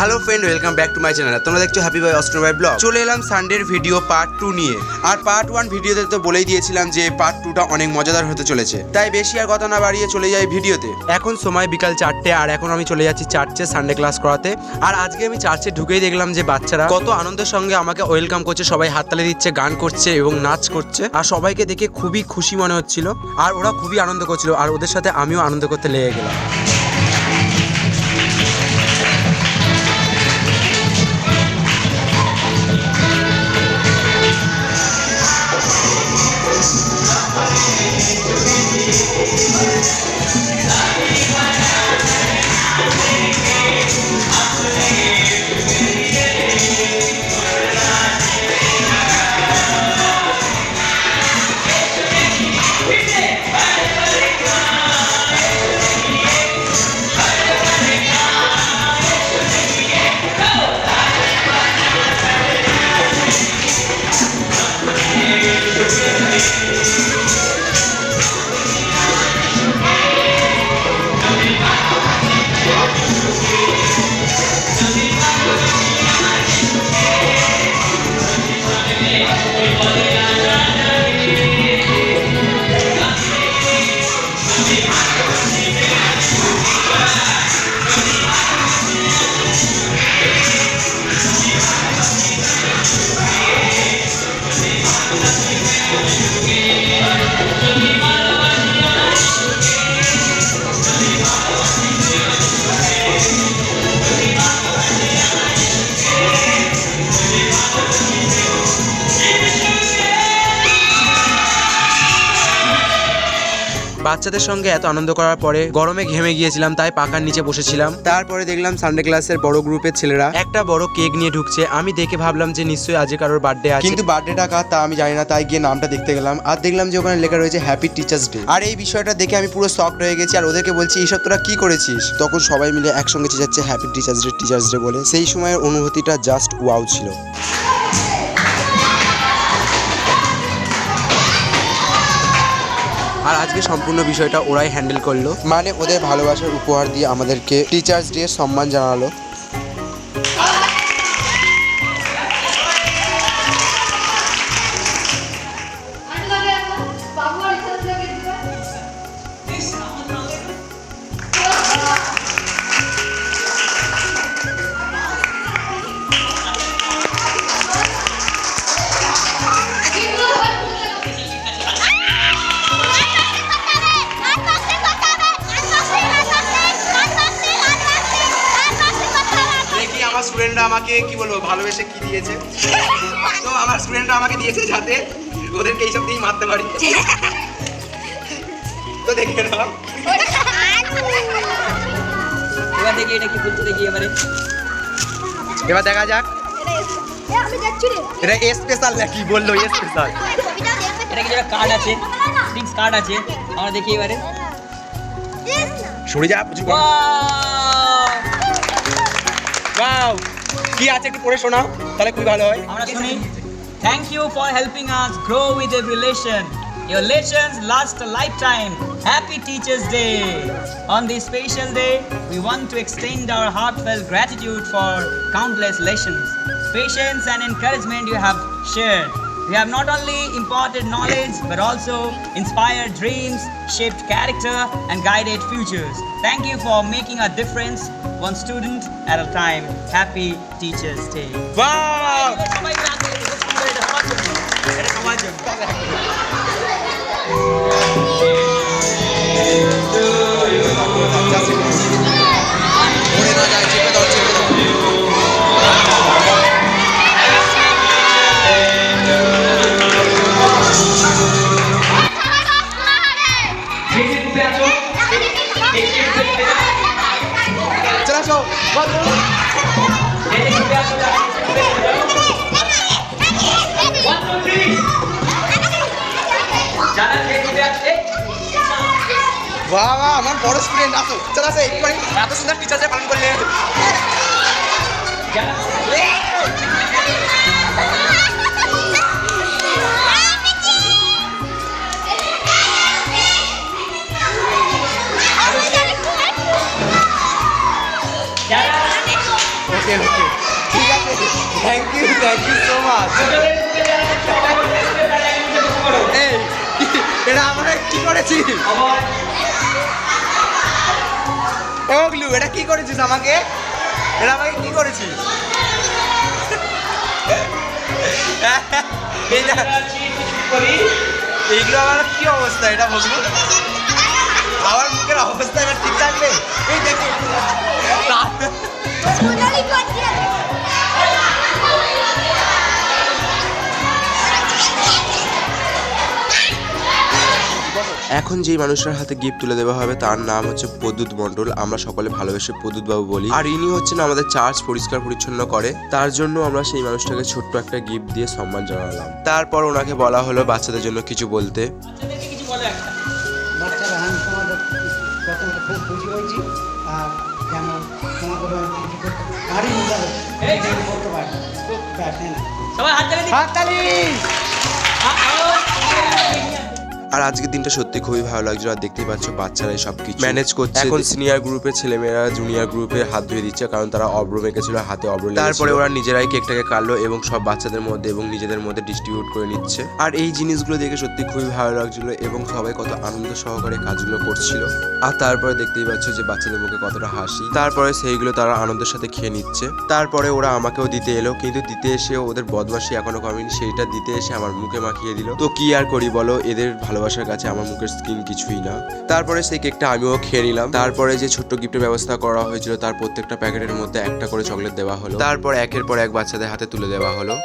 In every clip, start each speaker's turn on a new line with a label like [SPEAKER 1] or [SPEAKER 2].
[SPEAKER 1] Hello friend, welcome back to my channel. তোমরা দেখছো happy boy astro by blog. চলে এলাম সানডের ভিডিও পার্ট 2 নিয়ে। আর পার্ট 1 ভিডিওতে তো বলেই দিয়েছিলাম যে পার্ট 2টা অনেক মজাদার হতে চলেছে, তাই বেশি আর কথা না বাড়িয়ে চলে যাই ভিডিওতে। এখন সময় বিকাল 4টে, আর এখন আমি চলে যাচ্ছি চার্চে সানডে ক্লাস করাতে। আর আজকে আমি চার্চে ঢুকেই দেখলাম যে বাচ্চারা কত আনন্দের সঙ্গে আমাকে ওয়েলকাম করছে, সবাই হাততালি দিচ্ছে, গান করছে এবং নাচ করছে। আর সবাইকে দেখে খুবই খুশি মনে হচ্ছিল, আর ওরা খুবই আনন্দ করছিল, আর ওদের সাথে আমিও আনন্দ করতে লেগে গেলাম। বাচ্চাদের সঙ্গে এত আনন্দ করার পরে গরমে ঘেমে গিয়েছিলাম, তাই পাখার নিচে বসেছিলাম। তারপরে দেখলাম সানডে ক্লাসের বড় গ্রুপের ছেলেরা একটা বড় কেক নিয়ে ঢুকছে। আমি দেখে ভাবলাম যে নিশ্চয়ই আজকে কারোর বার্থডে আছে, কিন্তু বার্থডেটা কার তা আমি জানি না, তাই গিয়ে নামটা দেখতে গেলাম। আর দেখলাম যে ওখানে লেখা রয়েছে হ্যাপি টিচার্স ডে। আর এই বিষয়টা দেখে আমি পুরো শকড হয়ে গেছি, আর ওদেরকে বলছি এইসব তোরা কি করেছিস। তখন সবাই মিলে একসঙ্গে চেঁচাচ্ছে হ্যাপি টিচার্স ডে বলে। সেই সময়ের অনুভূতিটা জাস্ট ওয়াও ছিল। আর আজকে সম্পূর্ণ বিষয়টা ওরাই হ্যান্ডেল করলো, মানে ওদের ভালোবাসার উপহার দিয়ে আমাদেরকে টিচার্স ডে সম্মান জানালো। স্টুডেন্টরা আমাকে কি বলবো ভালোবেসে কি দিয়েছে, তো আমার স্টুডেন্টরা আমাকে দিয়েছে যাতে ওদেরকে এইসব দিয়েই মারতে পারি। তো দেখে নাও,
[SPEAKER 2] এবার দেখি এটা কি বলতে দেখি এবারে,
[SPEAKER 1] এবার দেখা যাক এটা স্পেশাল নাকি বললো স্পেশাল।
[SPEAKER 2] এটা কি যেটা কার্ড আছে, ড্রিঙ্কস কার্ড আছে, আমরা দেখি এবারে।
[SPEAKER 1] সরে যা, বুঝি ওয়াও কি আছে একটু পড়ে শোনাও, তাহলে খুবই ভালো হয়।
[SPEAKER 2] আমরা শুনি, thank you for helping us grow with every lesson, your lessons last a lifetime. Happy Teachers Day. On this special day, we want to extend our heartfelt gratitude for countless lessons, patience and encouragement you have shared. You have not only imparted knowledge but also inspired dreams, shaped character and guided futures. Thank you for making a difference, one student at a time. Happy Teachers Day.
[SPEAKER 1] Wow! বাবা আমার বড় student আসো, চল আসো একটুখানি, এত সুন্দর teacher পালন করলে। ওকে ঠিক আছে, থ্যাংক ইউ সো মাচ। এই এটা আমরা কি করেছি? ওগলু এটা কি করেছিস আমাকে? এটা আমাকে কি করেছিস? এইগুলো আমার কি অবস্থা এটা বলবো? আমার মুখের অবস্থা এবার ঠিক থাকবে? এই দেখো এখন যেই মানুষটার হাতে গিফট তুলে দেওয়া হবে তার নাম হচ্ছে প্রদ্যুৎ মণ্ডল। আমরা সকলে ভালোবেসে প্রদ্যুৎ বাবু বলি। আর ইনি হচ্ছেন আমাদের চার্চ পরিষ্কার পরিচ্ছন্ন করে, তার জন্য আমরা সেই মানুষটাকে ছোট্ট একটা গিফট দিয়ে সম্মান জানালাম। তারপর ওনাকে বলা হলো বাচ্চাদের জন্য কিছু বলতে।
[SPEAKER 3] বাচ্চারা আমি তোমাদের প্রথমে খুব খুশি হয়েছি, আর যেন তোমাদের গাড়ি করতে পারি।
[SPEAKER 2] সবাই হাততালি।
[SPEAKER 1] আর আজকের দিনটা সত্যি খুবই ভালো লাগছিল। আর দেখতেই পাচ্ছ বাচ্চারাই সবকিছু ম্যানেজ করছে। এখন সিনিয়র গ্রুপের ছেলেমেয়েরা জুনিয়র গ্রুপে হাত ধুয়ে দিচ্ছে, কারণ তারা অব্র মেখেছিল, হাতে অব্র লেগেছিল। তারপরে ওরা নিজেরাই কেকটাকে কাটলো এবং সব বাচ্চাদের মধ্যে এবং নিজেদের মধ্যে ডিস্ট্রিবিউট করে নিচ্ছে। আর এই জিনিসগুলো দেখে সত্যি খুবই ভালো লাগছিল এবং সবাই কত আনন্দ সহকারে কাজগুলো করছিল। আর তারপরে দেখতেই পাচ্ছ যে বাচ্চাদের মুখে কতটা হাসি। তারপরে সেইগুলো তারা আনন্দের সাথে খেয়ে নিচ্ছে। তারপরে ওরা আমাকেও দিতে এলো, কিন্তু দিতে এসেও ওদের বদমাশি এখনো কমেনি। সেইটা দিতে এসে আমার মুখে মাখিয়ে দিল। তো কি আর করি বলো, এদের ভালোবাসার কাছে আমার মুখের স্কিন কিছুই না। তারপরে সেই কেকটা আমিও খেয়ে নিলাম। তারপরে যে ছোট্ট গিফটের ব্যবস্থা করা হয়েছিল তার প্রত্যেকটা প্যাকেটের মধ্যে একটা করে চকলেট দেওয়া হলো। তারপর একের পর এক বাচ্চাদের হাতে তুলে দেওয়া হলো।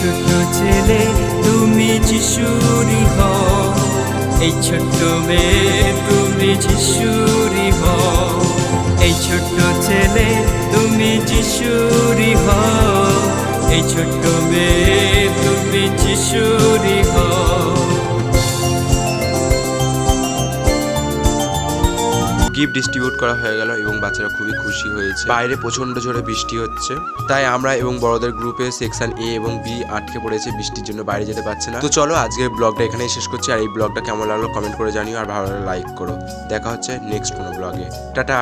[SPEAKER 4] ছোট্ট ছেলে তুমি যিশুরই হও, এই ছোট্ট মেয়ে তুমি যিশুরই হও, এই ছোট্ট ছেলে তুমি যিশুরই হও, এই ছোট্ট মেয়ে তুমি যিশুরই হও।
[SPEAKER 1] গিফট ডিস্ট্রিবিউট করা হয়ে গেল এবং বাচ্চারা খুবই খুশি হয়েছে। বাইরে প্রচন্ড জোরে বৃষ্টি হচ্ছে, তাই আমরা এবং বড়দের গ্রুপে সেকশন এ এবং বি আটকে পড়েছে, বৃষ্টির জন্য বাইরে যেতে পারছে না। তো চলো আজকের ব্লগটা এখানেই শেষ করছি। আর এই ব্লগটা কেমন লাগলো কমেন্ট করে জানিও, আর ভালো লাগলে লাইক করো। দেখা হচ্ছে নেক্সট কোনো ব্লগে। টাটা।